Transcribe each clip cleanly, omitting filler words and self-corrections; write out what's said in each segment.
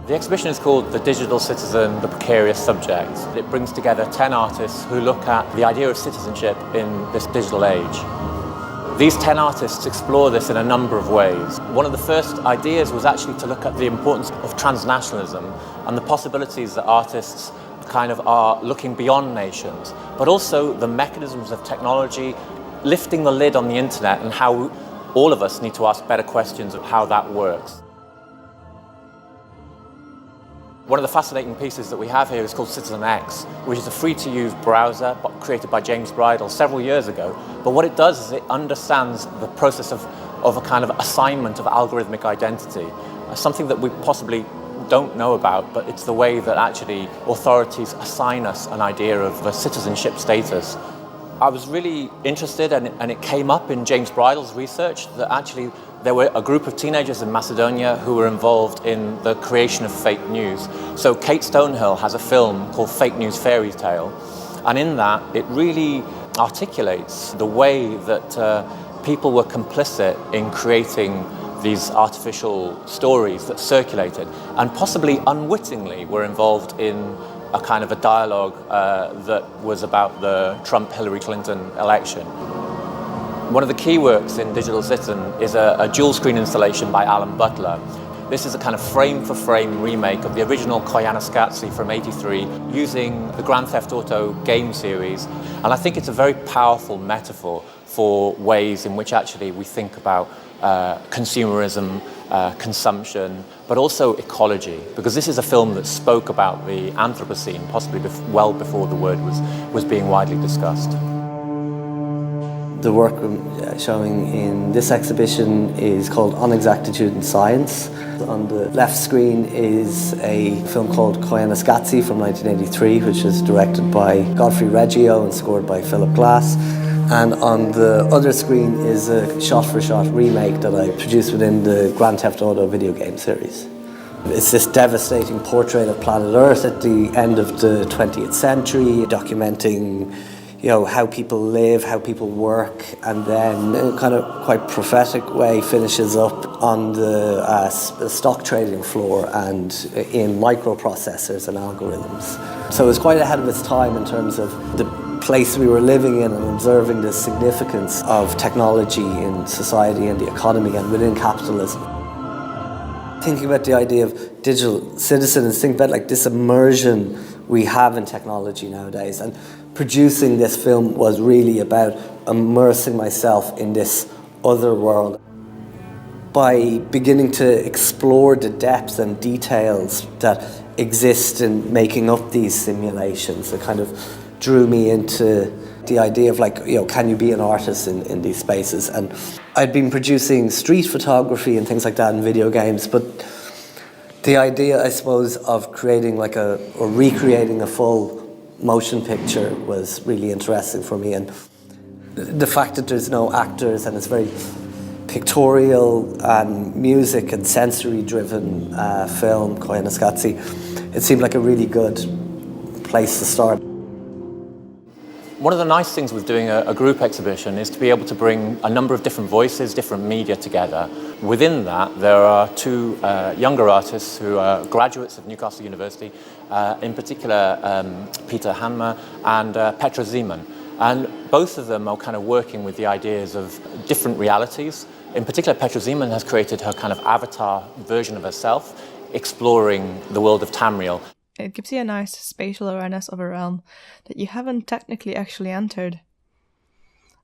The exhibition is called The Digital Citizen, the Precarious Subject. It brings together 10 artists who look at the idea of citizenship in this digital age. These 10 artists explore this in a number of ways. One of the first ideas was actually to look at the importance of transnationalism and the possibilities that artists kind of are looking beyond nations, but also the mechanisms of technology, lifting the lid on the internet and how all of us need to ask better questions of how that works. One of the fascinating pieces that we have here is called Citizen X, which is a free-to-use browser created by James Bridle several years ago. But what it does is it understands the process of a kind of assignment of algorithmic identity, something that we possibly don't know about, but it's the way that actually authorities assign us an idea of a citizenship status. I was really interested, and it came up in James Bridle's research, that actually there were a group of teenagers in Macedonia who were involved in the creation of fake news. So Kate Stonehill has a film called Fake News Fairy Tale, and in that it really articulates the way that people were complicit in creating these artificial stories that circulated, and possibly unwittingly were involved in a kind of a dialogue that was about the Trump-Hillary Clinton election. One of the key works in Digital Citizen is a dual-screen installation by Alan Butler. This is a kind of frame-for-frame remake of the original Koyaanisqatsi from '83 using the Grand Theft Auto game series. And I think it's a very powerful metaphor for ways in which actually we think about consumerism, consumption, but also ecology, because this is a film that spoke about the Anthropocene, possibly well before the word was being widely discussed. The work I'm showing in this exhibition is called On Exactitude in Science. On the left screen is a film called Koyaanisqatsi from 1983, which is directed by Godfrey Reggio and scored by Philip Glass. And on the other screen is a shot-for-shot remake that I produced within the Grand Theft Auto video game series. It's this devastating portrait of planet Earth at the end of the 20th century, documenting how people live, how people work, and then in a kind of quite prophetic way finishes up on the stock trading floor and in microprocessors and algorithms. So it was quite ahead of its time in terms of the place we were living in and observing the significance of technology in society and the economy and within capitalism. Thinking about the idea of digital citizens, think about like this immersion we have in technology nowadays, and producing this film was really about immersing myself in this other world. By beginning to explore the depths and details that exist in making up these simulations, it kind of drew me into the idea of can you be an artist in these spaces? And I'd been producing street photography and things like that in video games, but the idea, I suppose, of creating or recreating a full motion picture was really interesting for me. And the fact that there's no actors and it's very pictorial and music and sensory driven film, Koyaanisqatsi, it seemed like a really good place to start. One of the nice things with doing a group exhibition is to be able to bring a number of different voices, different media together. Within that, there are two younger artists who are graduates of Newcastle University, in particular Peter Hanmer and Petra Zeman. And both of them are kind of working with the ideas of different realities. In particular, Petra Zeman has created her kind of avatar version of herself, exploring the world of Tamriel. It gives you a nice spatial awareness of a realm that you haven't technically actually entered.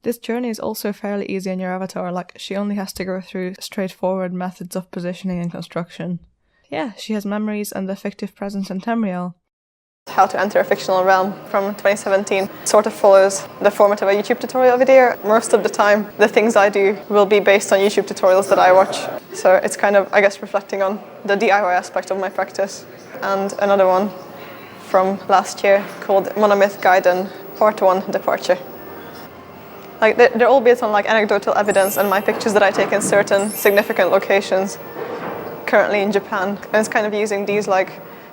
This journey is also fairly easy in your avatar, she only has to go through straightforward methods of positioning and construction. Yeah, she has memories and a fictive presence in Tamriel. How to enter a fictional realm from 2017 sort of follows the format of a YouTube tutorial video. Most of the time, the things I do will be based on YouTube tutorials that I watch. So it's kind of, I guess, reflecting on the DIY aspect of my practice. And another one from last year called Monomyth Gaiden Part 1 Departure. They're all based on anecdotal evidence and my pictures that I take in certain significant locations currently in Japan. And it's kind of using these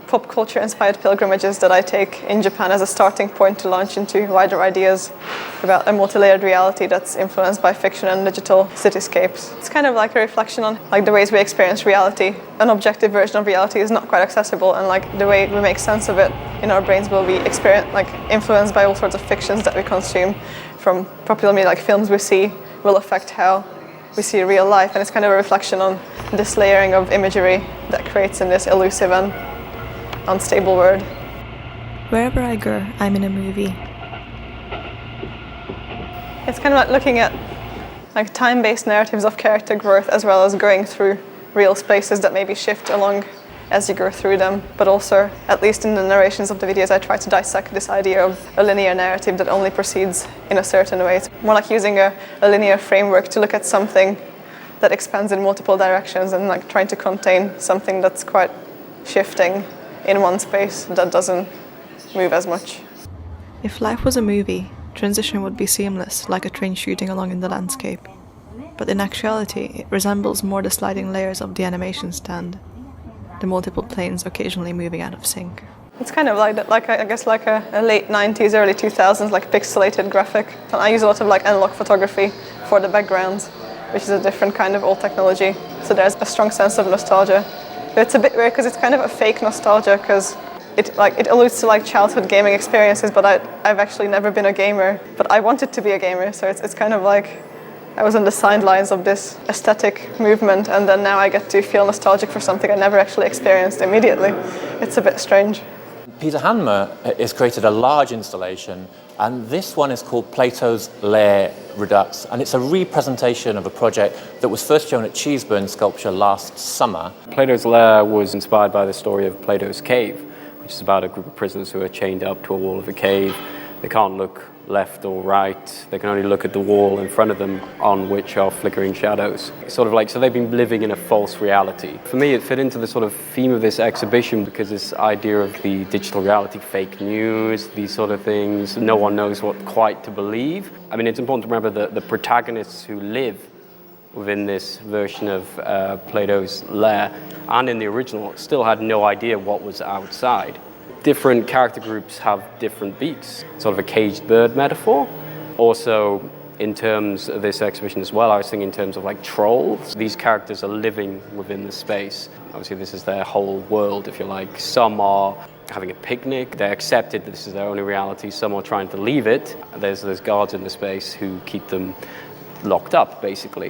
pop culture inspired pilgrimages that I take in Japan as a starting point to launch into wider ideas about a multi-layered reality that's influenced by fiction and digital cityscapes. It's kind of like a reflection on the ways we experience reality. An objective version of reality is not quite accessible, and the way we make sense of it in our brains will be influenced by all sorts of fictions that we consume, from popular media like films we see will affect how we see real life, and it's kind of a reflection on this layering of imagery that creates in this elusive and unstable world. Wherever I go, I'm in a movie. It's kind of like looking at time-based narratives of character growth, as well as going through real spaces that maybe shift along as you go through them. But also, at least in the narrations of the videos, I try to dissect this idea of a linear narrative that only proceeds in a certain way. It's more like using a linear framework to look at something that expands in multiple directions, and trying to contain something that's quite shifting in one space that doesn't move as much. If life was a movie, transition would be seamless, like a train shooting along in the landscape. But in actuality, it resembles more the sliding layers of the animation stand, the multiple planes occasionally moving out of sync. It's kind of like a late 90s, early 2000s pixelated graphic. And I use a lot of analog photography for the backgrounds, which is a different kind of old technology. So there's a strong sense of nostalgia. But it's a bit weird because it's kind of a fake nostalgia, because it alludes to childhood gaming experiences, but I've actually never been a gamer. But I wanted to be a gamer, so it's kind of like I was on the sidelines of this aesthetic movement, and then now I get to feel nostalgic for something I never actually experienced immediately. It's a bit strange. Peter Hanmer has created a large installation, and this one is called Plato's Lair Redux, and it's a representation of a project that was first shown at Cheeseburn Sculpture last summer. Plato's Lair was inspired by the story of Plato's Cave, which is about a group of prisoners who are chained up to a wall of a cave. They can't look left or right. They can only look at the wall in front of them, on which are flickering shadows. So they've been living in a false reality. For me, it fit into the sort of theme of this exhibition, because this idea of the digital reality, fake news, these sort of things, no one knows what quite to believe. I mean, it's important to remember that the protagonists who live within this version of Plato's Lair and in the original still had no idea what was outside. Different character groups have different beats, sort of a caged bird metaphor. Also, in terms of this exhibition as well, I was thinking in terms of trolls. These characters are living within the space. Obviously, this is their whole world, if you like. Some are having a picnic. They're accepted that this is their only reality. Some are trying to leave it. There's guards in the space who keep them locked up, basically.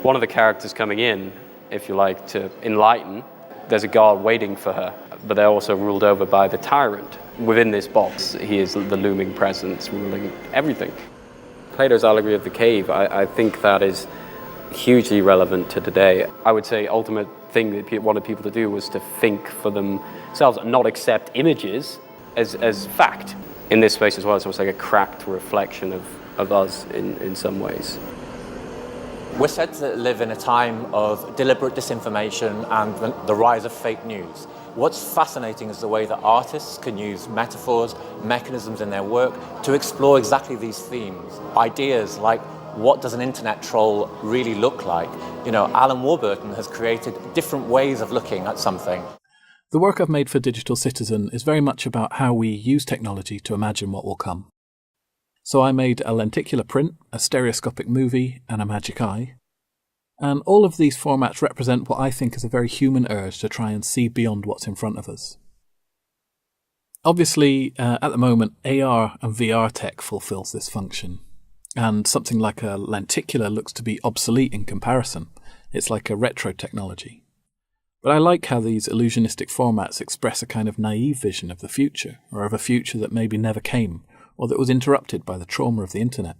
One of the characters coming in, if you like, to enlighten, there's a guard waiting for her, but they're also ruled over by the tyrant. Within this box, he is the looming presence ruling everything. Plato's allegory of the cave, I think that is hugely relevant to today. I would say ultimate thing that he wanted people to do was to think for themselves and not accept images as fact. In this space as well, it's almost like a cracked reflection of us in some ways. We're said to live in a time of deliberate disinformation and the rise of fake news. What's fascinating is the way that artists can use metaphors, mechanisms in their work to explore exactly these themes. Ideas like, what does an internet troll really look like? Alan Warburton has created different ways of looking at something. The work I've made for Digital Citizen is very much about how we use technology to imagine what will come. So I made a lenticular print, a stereoscopic movie, and a magic eye. And all of these formats represent what I think is a very human urge to try and see beyond what's in front of us. Obviously, at the moment, AR and VR tech fulfills this function. And something like a lenticular looks to be obsolete in comparison. It's like a retro technology. But I like how these illusionistic formats express a kind of naive vision of the future, or of a future that maybe never came, or that was interrupted by the trauma of the internet.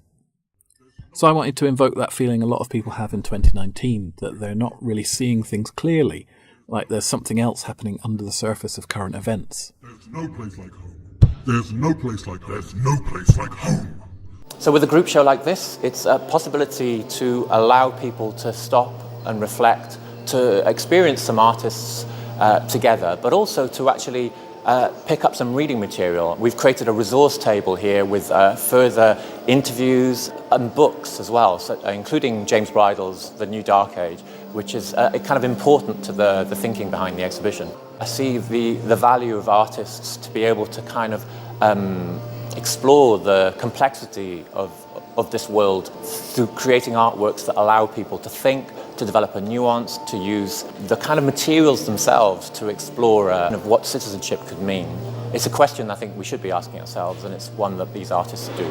So I wanted to invoke that feeling a lot of people have in 2019, that they're not really seeing things clearly, like there's something else happening under the surface of current events. There's no place like home. There's no place like home. There's no place like home. So with a group show like this, it's a possibility to allow people to stop and reflect, to experience some artists together, but also to actually pick up some reading material. We've created a resource table here with further interviews and books as well, so, including James Bridle's The New Dark Age, which is kind of important to the thinking behind the exhibition. I see the value of artists to be able to kind of explore the complexity of this world through creating artworks that allow people to think, to develop a nuance, to use the kind of materials themselves to explore what citizenship could mean. It's a question I think we should be asking ourselves, and it's one that these artists do.